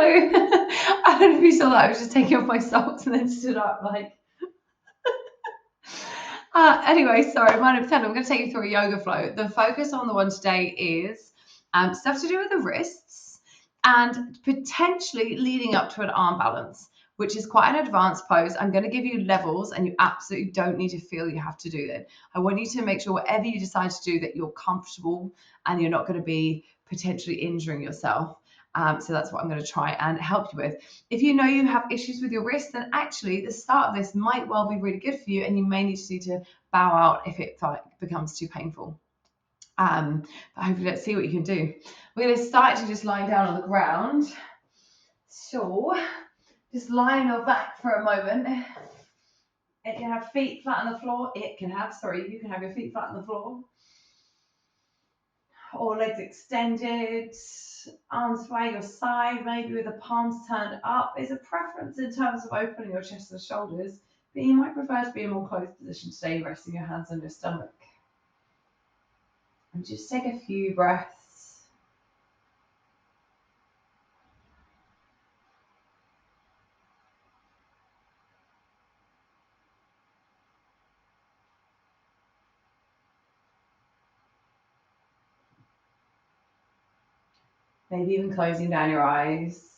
I don't know if you saw that. I was just taking off my socks and then stood up like. Anyway, sorry, my name's Helen. I'm going to take you through a yoga flow. The focus on the one today is stuff to do with the wrists and potentially leading up to an arm balance, which is quite an advanced pose. I'm going to give you levels, and you absolutely don't need to feel you have to do it. I want you to make sure whatever you decide to do that you're comfortable and you're not going to be potentially injuring yourself. So that's what I'm going to try and help you with. If you know you have issues with your wrist, then actually the start of this might well be really good for you, and you may need to bow out if it becomes too painful. But hopefully, let's see what you can do. We're going to start to just lying down on the ground. So just lie on your back for a moment. It can have feet flat on the floor. You can have your feet flat on the floor. Or legs extended, arms by your side, maybe with the palms turned up. Is a preference in terms of opening your chest and shoulders, but you might prefer to be in a more closed position today, resting your hands on your stomach. And just take a few breaths. Maybe even closing down your eyes.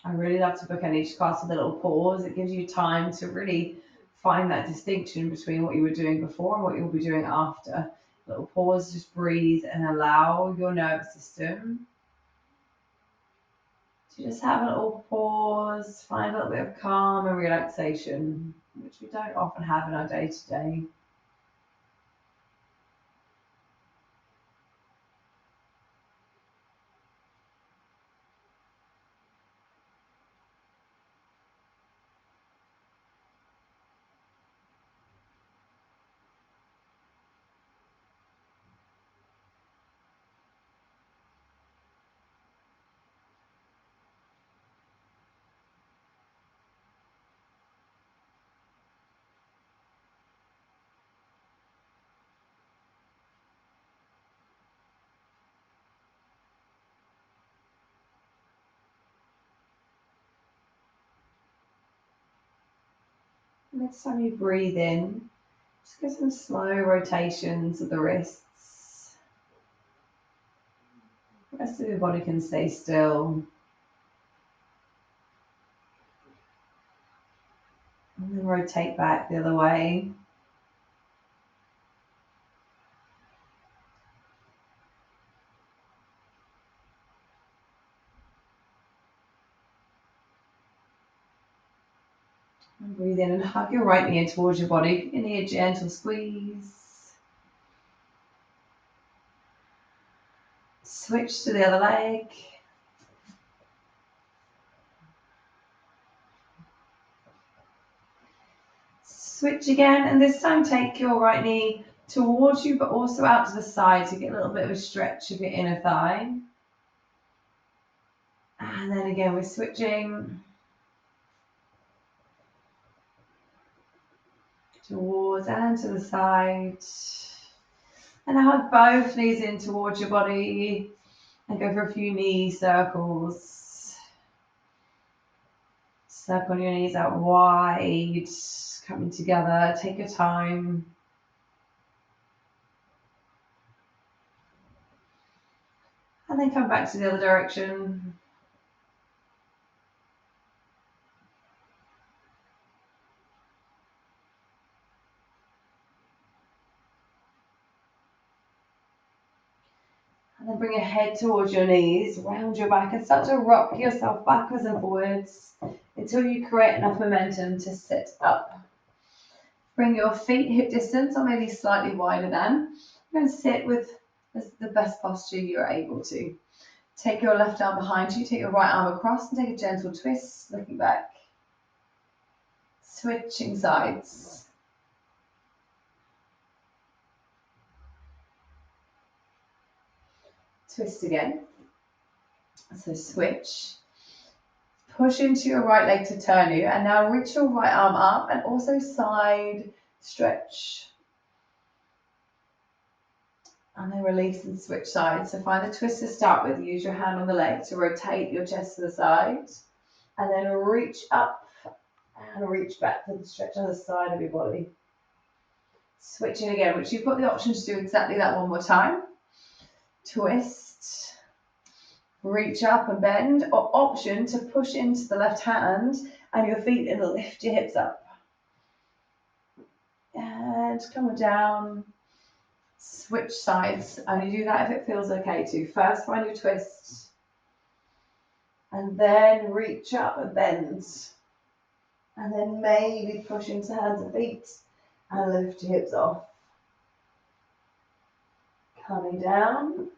I really love to book in each class with a little pause. It gives you time to really find that distinction between what you were doing before and what you'll be doing after. A little pause, just breathe and allow your nervous system to just have a little pause, find a little bit of calm and relaxation, which we don't often have in our day-to-day. Next time you breathe in, just get some slow rotations of the wrists. The rest of your body can stay still. And then rotate back the other way. And breathe in and hug your right knee in towards your body. You need a gentle squeeze. Switch to the other leg. Switch again, and this time take your right knee towards you, but also out to the side to get a little bit of a stretch of your inner thigh. And then again, we're switching towards and to the side. And now hug both knees in towards your body and go for a few knee circles. Circle your knees out wide, coming together. Take your time. And then come back to the other direction. And then bring your head towards your knees, round your back, and start to rock yourself backwards and forwards until you create enough momentum to sit up. Bring your feet hip distance or maybe slightly wider than. And sit with the best posture you're able to. Take your left arm behind you, take your right arm across, and take a gentle twist, looking back. Switching sides. Twist again. So switch. Push into your right leg to turn you, and now reach your right arm up and also side stretch. And then release and switch sides. So find the twist to start with. Use your hand on the leg to rotate your chest to the side. And then reach up and reach back for the stretch on the side of your body. Switching again, which you've got the option to do exactly that one more time. Twist, reach up and bend, or option to push into the left hand and your feet and lift your hips up. And come on down, switch sides, and you do that if it feels okay to. First find your twist, and then reach up and bend. And then maybe push into hands and feet and lift your hips off. Coming down.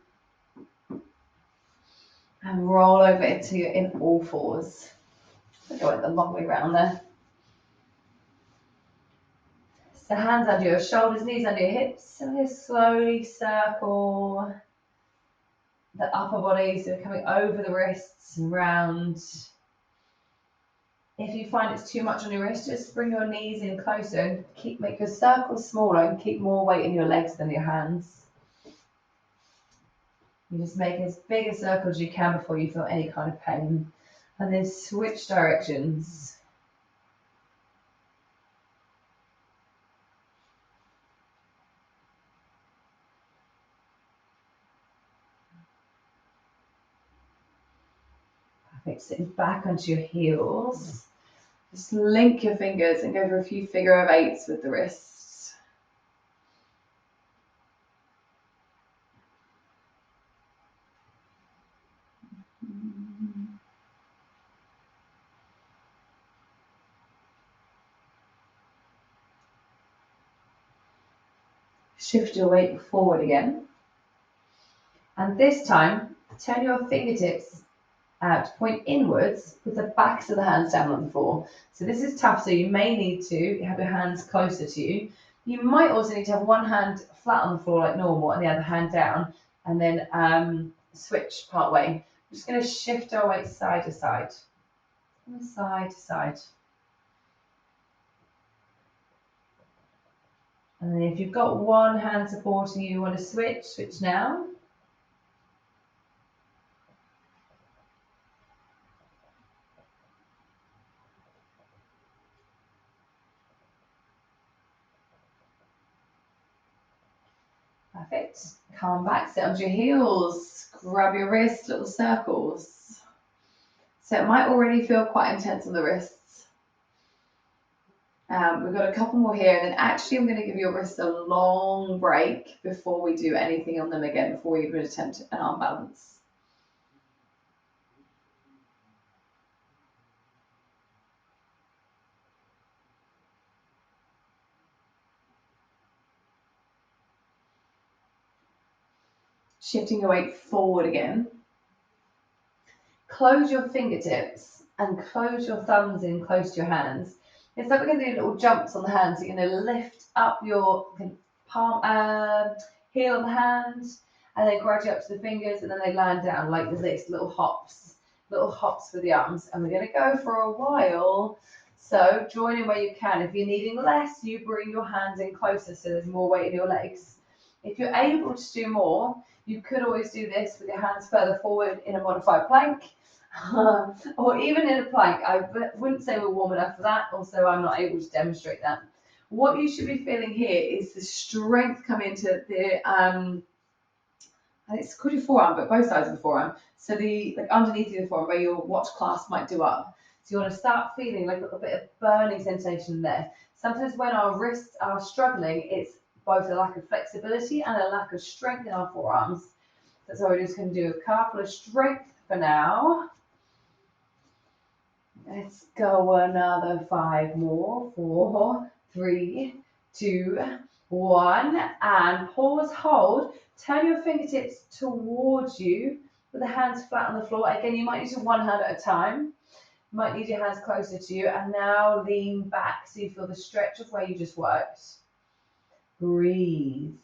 And roll over into your in all fours. So go the long way around there. So hands under your shoulders, knees under your hips, and just slowly circle the upper body, so coming over the wrists and round. If you find it's too much on your wrist, just bring your knees in closer and make your circles smaller and keep more weight in your legs than your hands. You just make as big a circle as you can before you feel any kind of pain. And then switch directions. Perfect. Sitting back onto your heels. Just link your fingers and go for a few figure of eights with the wrists. Shift your weight forward again. And this time, turn your fingertips out, point inwards with the backs of the hands down on the floor. So this is tough, so you may need to have your hands closer to you. You might also need to have one hand flat on the floor like normal and the other hand down, and then switch part way. We're just going to shift our weight side to side. Side to side. And then if you've got one hand supporting you, you want to switch now. Perfect. Come back, sit onto your heels, grab your wrists, little circles. So it might already feel quite intense on the wrists. We've got a couple more here, and then actually I'm going to give your wrists a long break before we do anything on them again, before we even attempt an arm balance. Shifting your weight forward again. Close your fingertips and close your thumbs in close to your hands. It's like we're going to do little jumps on the hands. You're going to lift up your palm, heel of the hand, and then gradually up to the fingers, and then they land down like this, little hops with the arms. And we're going to go for a while. So join in where you can. If you're needing less, you bring your hands in closer so there's more weight in your legs. If you're able to do more, you could always do this with your hands further forward in a modified plank. Or even in a plank. I wouldn't say we're warm enough for that. Also, I'm not able to demonstrate that. What you should be feeling here is the strength come into the it's called your forearm, but both sides of the forearm. So the underneath the forearm where your watch clasp might do up. So you want to start feeling like a little bit of burning sensation there. Sometimes when our wrists are struggling, it's both a lack of flexibility and a lack of strength in our forearms. So we're just going to do a couple of strength for now. Let's go another 5 more. 4, 3, 2, 1. And pause, hold. Turn your fingertips towards you with the hands flat on the floor. Again, you might use one hand at a time. You might need your hands closer to you. And now lean back so you feel the stretch of where you just worked. Breathe.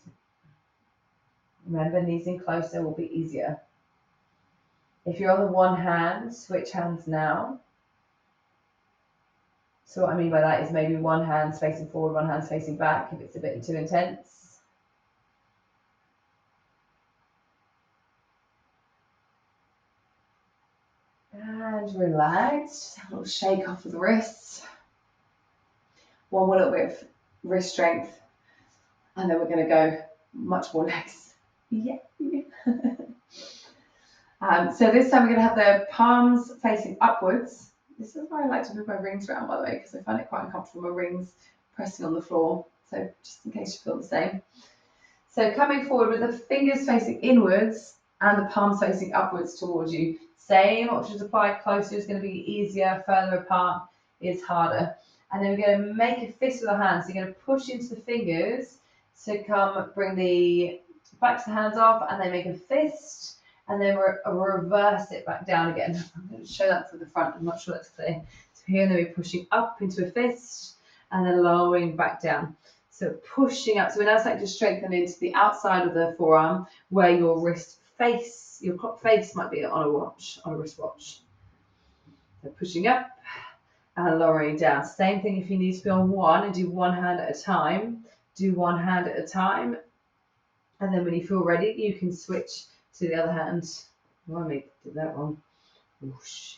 Remember, knees in closer will be easier. If you're on the one hand, switch hands now. So what I mean by that is maybe one hand facing forward, one hand facing back if it's a bit too intense. and relax. A little shake off of the wrists. One more little bit of wrist strength. And then we're going to go much more legs. Yeah. So this time we're going to have the palms facing upwards. This is why I like to move my rings around, by the way, because I find it quite uncomfortable, my rings pressing on the floor. So just in case you feel the same. So coming forward with the fingers facing inwards and the palms facing upwards towards you. Same options apply. Closer is going to be easier. Further apart is harder. And then we're going to make a fist with our hands. So you're going to push into the fingers to bring the backs of the hands off, and then make a fist, and then reverse it back down again. I'm going to show that from the front. I'm not sure that's clear. So here, and then we're pushing up into a fist, and then lowering back down. So pushing up. So we're now starting to strengthen into the outside of the forearm, where your wrist face, your clock face might be on a wristwatch. So pushing up and lowering down. Same thing if you need to be on one, and do one hand at a time. Do one hand at a time. And then when you feel ready, you can switch to the other hand. Oh, I did that wrong. Whoosh.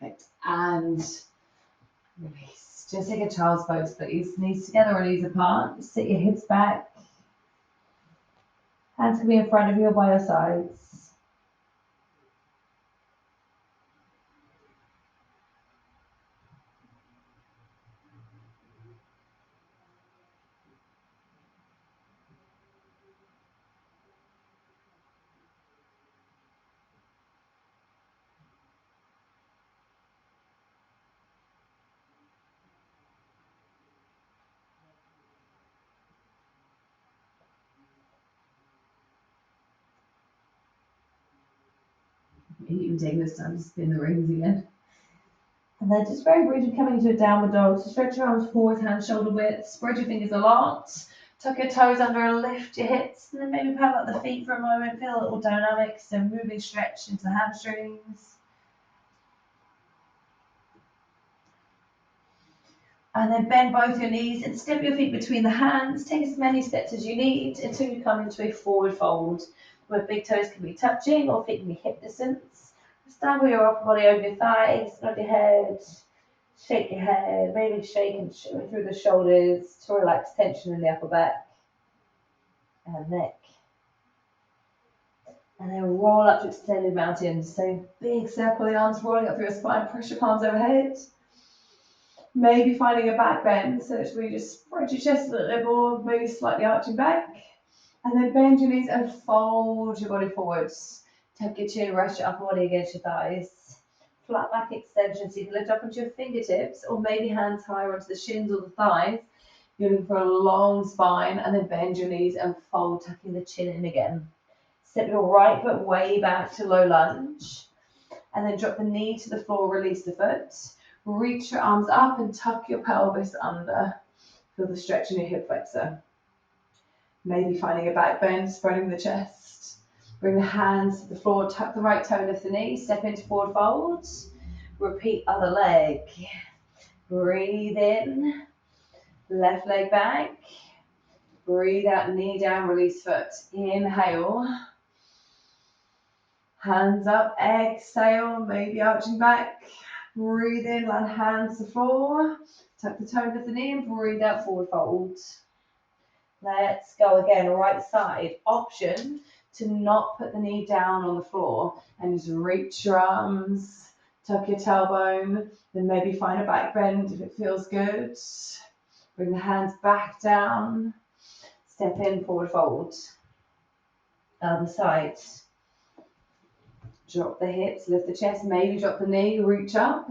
Perfect. And release. Just take a child's pose, please. Knees together or knees apart. Sit your hips back. Hands can be in front of you or by your sides. You can take this time to spin the rings again. And then just very briefly coming into a downward dog. So stretch your arms forward, hands shoulder width. Spread your fingers a lot. Tuck your toes under and lift your hips. And then maybe paddle up the feet for a moment. Feel a little dynamic. So moving stretch into the hamstrings. And then bend both your knees and step your feet between the hands. Take as many steps as you need until you come into a forward fold, where big toes can be touching or feet can be hip distance. Stand with your upper body over your thighs, nod your head, shake your head, maybe shake and shimmy through the shoulders to relax tension in the upper back and neck. And then roll up to extended mountain. So big circle the arms rolling up through your spine, press your palms overhead. Maybe finding a back bend, so it's really just spread your chest a little bit more, maybe slightly arching back. And then bend your knees and fold your body forwards. Tuck your chin, rest your upper body against your thighs. Flat back extension, so you can lift up onto your fingertips, or maybe hands higher onto the shins or the thighs. You're looking for a long spine, and then bend your knees and fold, tucking the chin in again. Step your right foot way back to low lunge, and then drop the knee to the floor, release the foot. Reach your arms up and tuck your pelvis under. Feel the stretch in your hip flexor. Maybe finding a back bend, spreading the chest. Bring the hands to the floor, tuck the right toe, lift the knee, step into forward fold. Repeat other leg. Breathe in, left leg back. Breathe out, knee down, release foot. Inhale. Hands up, exhale, maybe arching back. Breathe in, land hands to the floor. Tuck the toe, lift the knee, and breathe out, forward fold. Let's go again, right side. Option to not put the knee down on the floor and just reach your arms, tuck your tailbone, then maybe find a back bend if it feels good. Bring the hands back down. Step in, forward fold. Other side. Drop the hips, lift the chest, maybe drop the knee, reach up.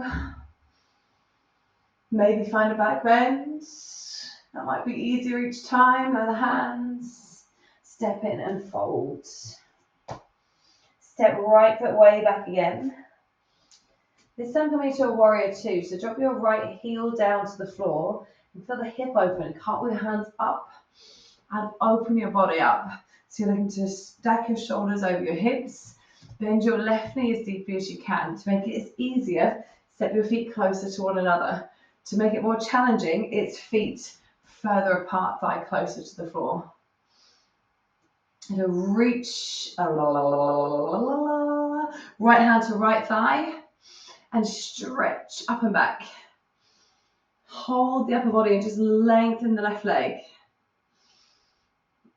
Maybe find a back bend. That might be easier each time. Other hands. Step in and fold. Step right foot way back again. This time coming to a warrior two. So drop your right heel down to the floor and feel the hip open. Cartwheel your hands up and open your body up. So you're looking to stack your shoulders over your hips. Bend your left knee as deeply as you can. To make it easier, step your feet closer to one another. To make it more challenging, it's feet further apart thigh closer to the floor. And reach, right hand to right thigh, and stretch up and back. Hold the upper body and just lengthen the left leg.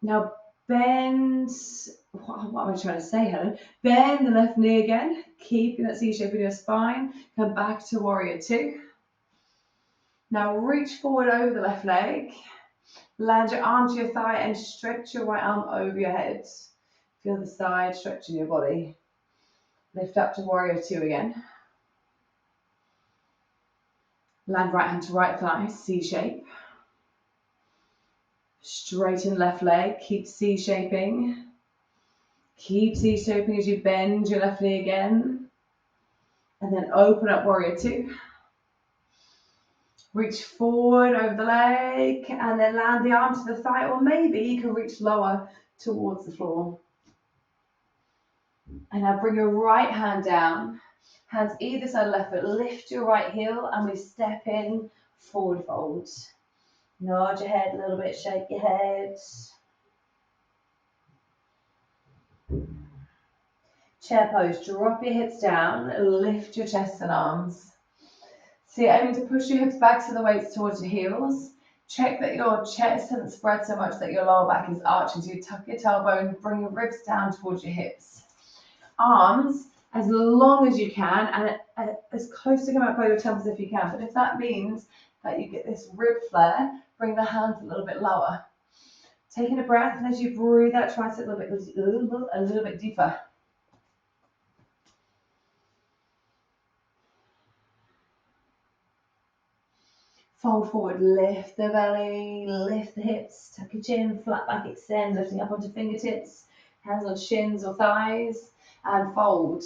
Now bend, what am I trying to say, Helen? Bend the left knee again, keeping that C shape in your spine. Come back to warrior two. Now reach forward over the left leg. Land your arm to your thigh and stretch your right arm over your head. Feel the side stretch in your body. Lift up to warrior two again. Land right hand to right thigh, C shape. Straighten left leg, keep C shaping. Keep C shaping as you bend your left knee again. And then open up warrior two. Reach forward over the leg and then land the arm to the thigh, or maybe you can reach lower towards the floor. And now bring your right hand down, hands either side of left foot, lift your right heel and we step in, forward fold. Nod your head a little bit, shake your head. Chair pose, drop your hips down, lift your chest and arms. So you're aiming to push your hips back so the weight's towards your heels. Check that your chest hasn't spread so much that your lower back is arching. So you tuck your tailbone, bring your ribs down towards your hips. Arms as long as you can and as close to come out by your temples if you can. But if that means that you get this rib flare, bring the hands a little bit lower. Taking a breath, and as you breathe out, try to sit a little bit deeper. Fold forward, lift the belly, lift the hips, tuck your chin, flat back, extend, lifting up onto fingertips, hands on shins or thighs, and fold.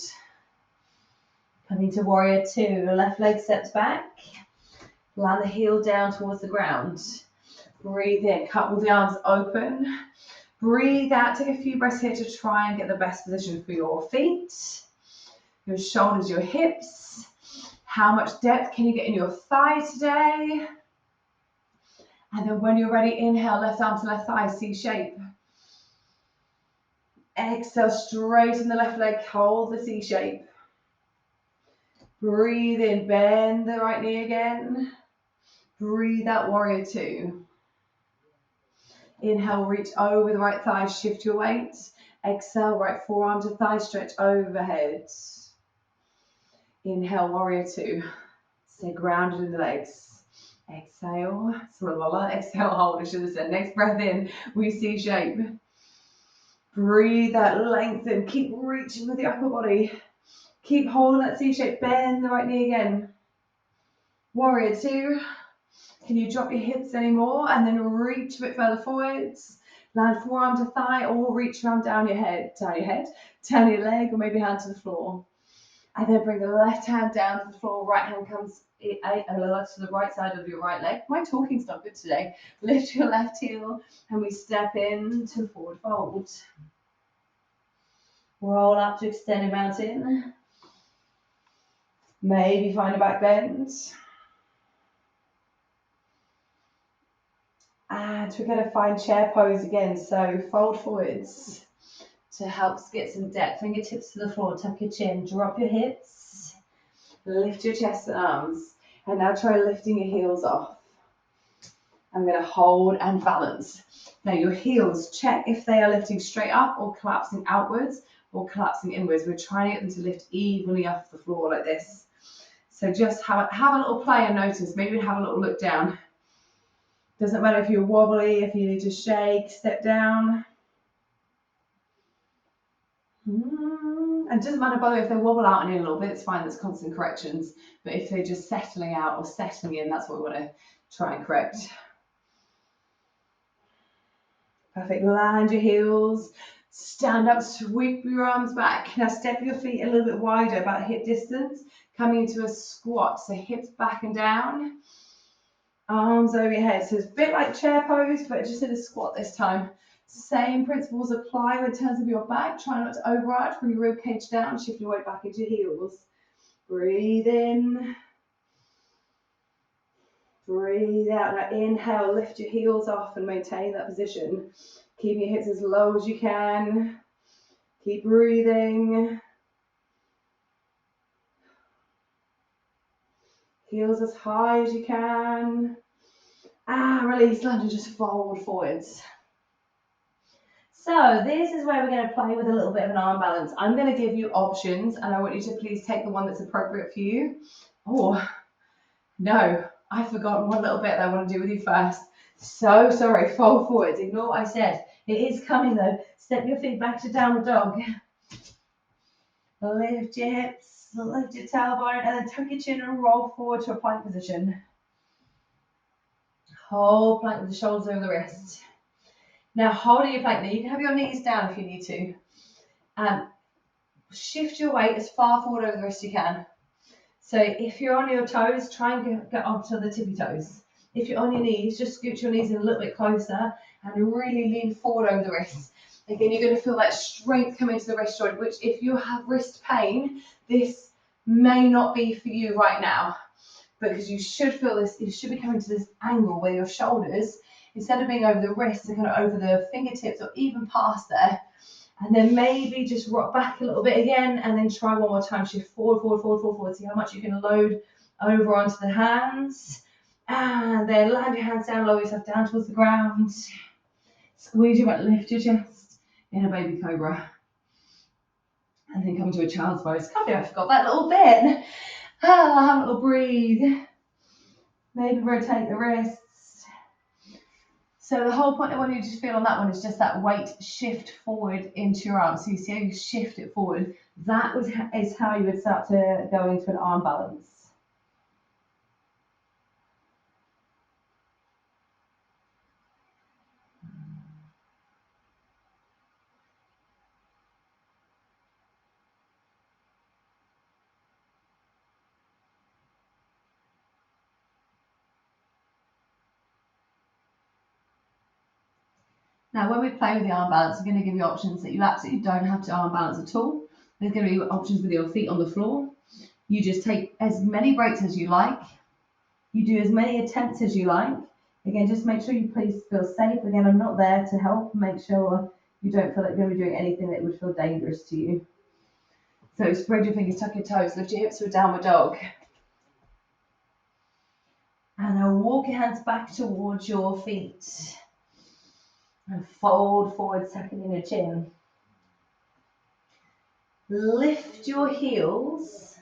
Coming to warrior two, left leg steps back, land the heel down towards the ground. Breathe in, couple the arms open. Breathe out, take a few breaths here to try and get the best position for your feet, your shoulders, your hips. How much depth can you get in your thigh today? And then when you're ready, inhale, left arm to left thigh, C shape. Exhale, straighten the left leg, hold the C shape. Breathe in, bend the right knee again. Breathe out, warrior two. Inhale, reach over the right thigh, shift your weight. Exhale, right forearm to thigh, stretch overhead. Inhale, warrior two. Stay grounded in the legs. Exhale, exhale, hold, I should have said. Next breath in, we C shape. Breathe out, lengthen, keep reaching with the upper body. Keep holding that C shape, bend the right knee again. Warrior two. Can you drop your hips anymore and then reach a bit further forwards? Land forearm to thigh or reach around down your head, turn your leg or maybe hand to the floor. And then bring the left hand down to the floor, right hand comes to the right side of your right leg. My talking's not good today. Lift your left heel and we step into forward fold. Roll up to extended mountain. Maybe find a back bend. And we're going to find chair pose again. So fold forwards to help get some depth. Fingertips to the floor, tuck your chin, drop your hips, lift your chest and arms. And now try lifting your heels off. I'm going to hold and balance. Now your heels, check if they are lifting straight up or collapsing outwards or collapsing inwards. We're trying to get them to lift evenly off the floor like this. So just have a little play and notice. Maybe have a little look down. Doesn't matter if you're wobbly, if you need to shake, step down. And it doesn't matter, by the way, if they wobble out and in a little bit, it's fine, that's constant corrections. But if they're just settling out or settling in, that's what we want to try and correct. Perfect, land your heels, stand up, sweep your arms back. Now step your feet a little bit wider, about hip distance, coming into a squat. So hips back and down. Arms over your head. So it's a bit like chair pose, but just in a squat this time. Same principles apply in terms of your back. Try not to overarch. Bring your rib cage down. Shift your weight back into your heels. Breathe in. Breathe out. Now inhale, lift your heels off and maintain that position. Keeping your hips as low as you can. Keep breathing. Heels as high as you can. Release, land and just fold forwards. So this is where we're going to play with a little bit of an arm balance. I'm going to give you options and I want you to please take the one that's appropriate for you. Oh, no, I've forgotten one little bit that I want to do with you first. So sorry, fold forwards. Ignore what I said. It is coming though. Step your feet back to downward dog. Lift your hips, lift your tailbone, and then tuck your chin and roll forward to a plank position. Hold plank with the shoulders over the wrist. Now holding your plank, now you can have your knees down if you need to. Shift your weight as far forward over the wrist as you can. So if you're on your toes, try and get onto the tippy toes. If you're on your knees, just scoot your knees in a little bit closer and really lean forward over the wrists. Again, you're going to feel that strength come into the wrist joint, which if you have wrist pain, this may not be for you right now. Because you should feel this, you should be coming to this angle where your shoulders, instead of being over the wrists, are kind of over the fingertips or even past there. And then maybe just rock back a little bit again and then try one more time. Shift forward, forward, forward, forward, forward. See how much you can load over onto the hands. And then land your hands down, lower yourself down towards the ground. Squeeze your butt, lift your chest in a baby cobra. And then come to a child's pose. Can't believe I forgot that little bit. Have a little breathe. Maybe rotate the wrists. So the whole point I want you to feel on that one is just that weight shift forward into your arm. So you see how you shift it forward. That is how you would start to go into an arm balance. Now, when we play with the arm balance, I'm going to give you options that you absolutely don't have to arm balance at all. There's going to be options with your feet on the floor. You just take as many breaks as you like. You do as many attempts as you like. Again, just make sure you please feel safe. Again, I'm not there to help. Make sure you don't feel like you're going to be doing anything that would feel dangerous to you. So spread your fingers, tuck your toes, lift your hips to a downward dog. And now walk your hands back towards your feet. And fold forward, tucking in your chin. Lift your heels.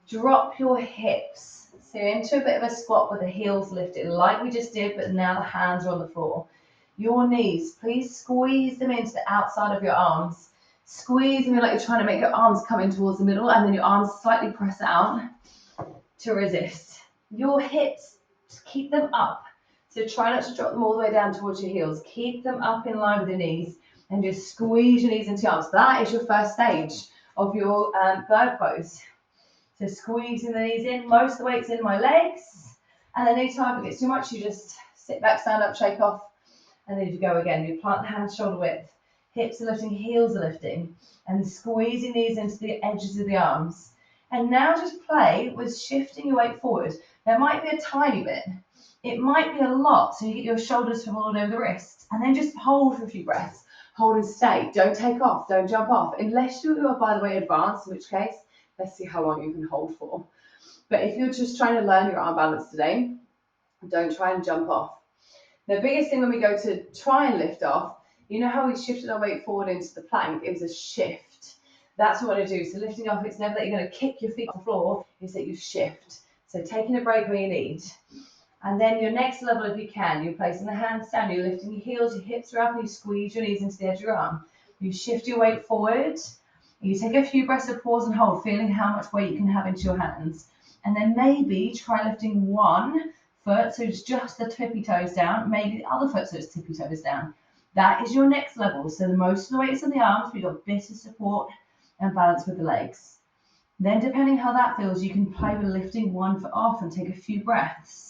Drop your hips. So you're into a bit of a squat with the heels lifted, like we just did, but now the hands are on the floor. Your knees, please squeeze them into the outside of your arms. Squeeze them like you're trying to make your arms come in towards the middle, and then your arms slightly press out to resist. Your hips, just keep them up. So try not to drop them all the way down towards your heels. Keep them up in line with your knees and just squeeze your knees into your arms. That is your first stage of your bird pose. So squeezing the knees in. Most of the weight's in my legs. And then anytime it gets too much, you just sit back, stand up, shake off, and then you go again. You plant the hands shoulder width. Hips are lifting, heels are lifting. And squeezing these into the edges of the arms. And now just play with shifting your weight forward. There might be a tiny bit. It might be a lot, so you get your shoulders forward over the wrists, and then just hold for a few breaths. Hold and stay. Don't take off. Don't jump off. Unless you are, by the way, advanced, in which case, let's see how long you can hold for. But if you're just trying to learn your arm balance today, don't try and jump off. The biggest thing when we go to try and lift off, you know how we shifted our weight forward into the plank? It was a shift. That's what we want to do. So lifting off, it's never that you're going to kick your feet off the floor, it's that you shift. So taking a break where you need. And then your next level, if you can, you're placing the hands down, you're lifting your heels, your hips are up, and you squeeze your knees into the edge of your arm. You shift your weight forward, you take a few breaths of pause and hold, feeling how much weight you can have into your hands. And then maybe try lifting one foot, so it's just the tippy toes down, maybe the other foot, so it's tippy toes down. That is your next level. So the most of the weight is in the arms, but you've got a bit of support and balance with the legs. Then depending how that feels, you can play with lifting one foot off and take a few breaths.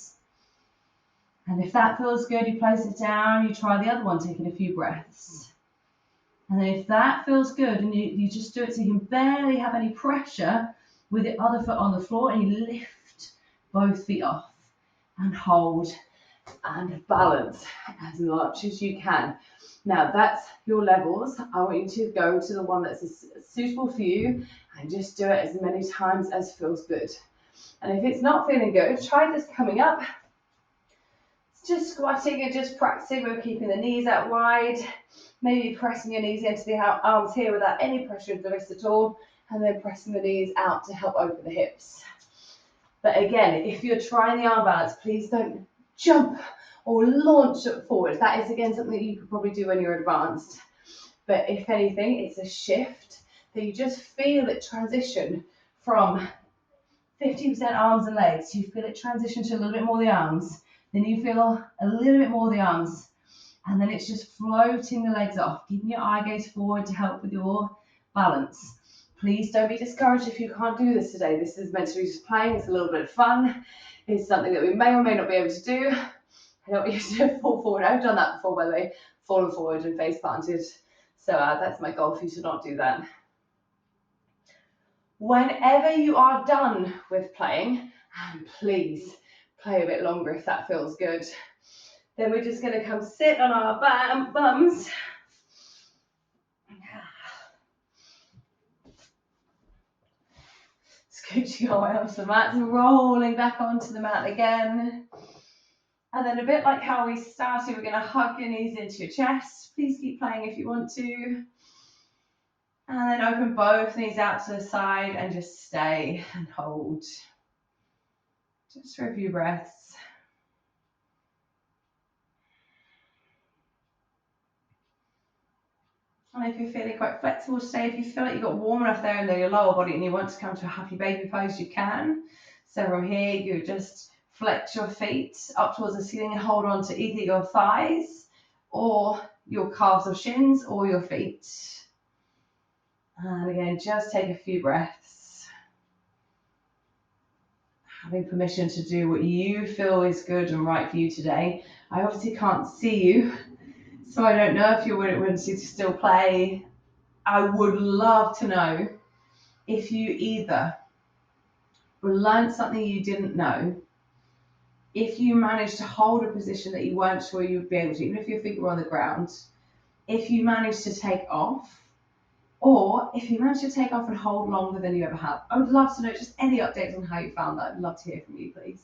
And if that feels good, you place it down, you try the other one, taking a few breaths. And then if that feels good, and you just do it so you can barely have any pressure with the other foot on the floor, and you lift both feet off. and hold and balance as much as you can. Now that's your levels. I want you to go to the one that's suitable for you and just do it as many times as feels good. And if it's not feeling good, try this coming up. Just squatting and just practicing with keeping the knees out wide. Maybe pressing your knees into the arms here without any pressure of the wrist at all. And then pressing the knees out to help open the hips. But again, if you're trying the arm balance, please don't jump or launch it forward. That is again something that you could probably do when you're advanced. But if anything, it's a shift that you just feel it transition from 50% arms and legs. You feel it transition to a little bit more of the arms. Then you feel a little bit more of the arms. And then it's just floating the legs off, keeping your eye gaze forward to help with your balance. Please don't be discouraged if you can't do this today. This is meant to be just playing. It's a little bit of fun. It's something that we may or may not be able to do. I don't want you to fall forward. I've done that before, by the way, fallen forward and face planted. So that's my goal for you to not do that. Whenever you are done with playing, and please play a bit longer if that feels good, then we're just going to come sit on our bums. Scooching our way onto the mat, rolling back onto the mat again. And then a bit like how we started, we're going to hug your knees into your chest. Please keep playing if you want to. And then open both knees out to the side and just stay and hold. Just for a few breaths. And if you're feeling quite flexible today, if you feel like you've got warm enough there in your lower body and you want to come to a happy baby pose, you can. So from here, you just flex your feet up towards the ceiling and hold on to either your thighs or your calves or shins or your feet. And again, just take a few breaths. Having permission to do what you feel is good and right for you today. I obviously can't see you, so I don't know if you're willing to still play. I would love to know if you either learned something you didn't know, if you managed to hold a position that you weren't sure you would be able to, even if your feet were on the ground, if you managed to take off, or if you managed to take off and hold longer than you ever have. I would love to know just any updates on how you found that. I'd love to hear from you, please.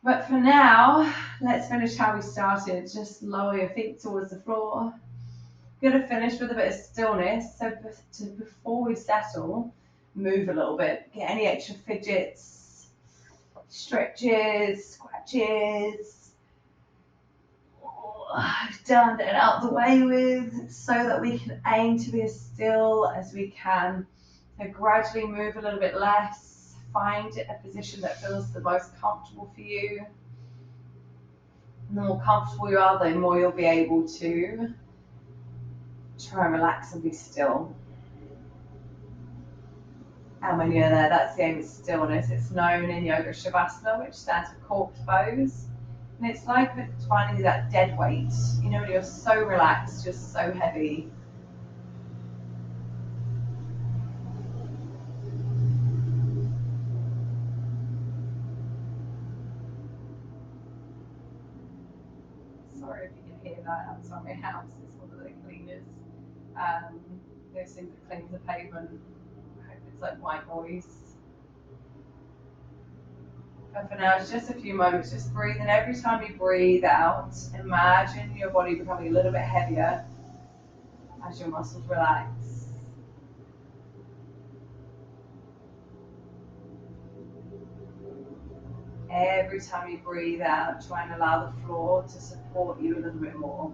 But for now, let's finish how we started. Just lower your feet towards the floor. Going to finish with a bit of stillness. So before we settle, move a little bit. Get any extra fidgets, stretches, scratches. Done and out the way with, so that we can aim to be as still as we can. So gradually move a little bit less. Find a position that feels the most comfortable for you. The more comfortable you are, the more you'll be able to try and relax and be still. And when you're there, that's the aim of stillness. It's known in Yoga Shavasana, which stands for corpse pose. And it's like finding that dead weight. You know, when you're so relaxed, just so heavy. Sorry if you can hear that outside my house. It's one of the cleaners. Those things that cleans the pavement. I hope it's like white noise. And for now, it's just a few moments. Just breathe in. Every time you breathe out, imagine your body becoming a little bit heavier as your muscles relax. Every time you breathe out, try and allow the floor to support you a little bit more.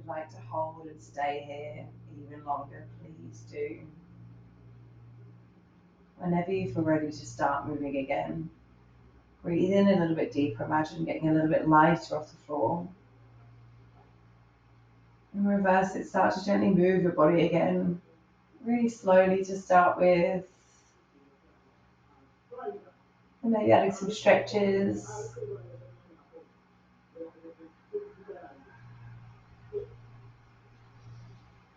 you'd like to hold and stay here even longer, please do. Whenever you feel ready to start moving again, breathe in a little bit deeper. Imagine getting a little bit lighter off the floor. And reverse it, start to gently move your body again. Really slowly to start with. And maybe adding some stretches.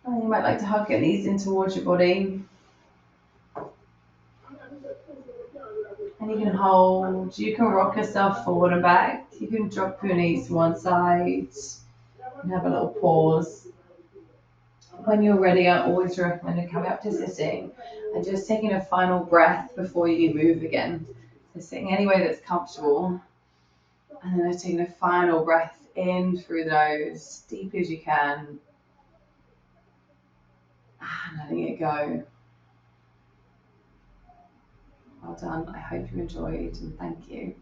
And you might like to hug your knees in towards your body. And you can hold, you can rock yourself forward and back. You can drop your knees to one side and have a little pause. When you're ready, I always recommend coming up to sitting and just taking a final breath before you move again. So sitting any way that's comfortable. And then taking a final breath in through the nose, deep as you can. And letting it go. Well done. I hope you enjoyed and thank you.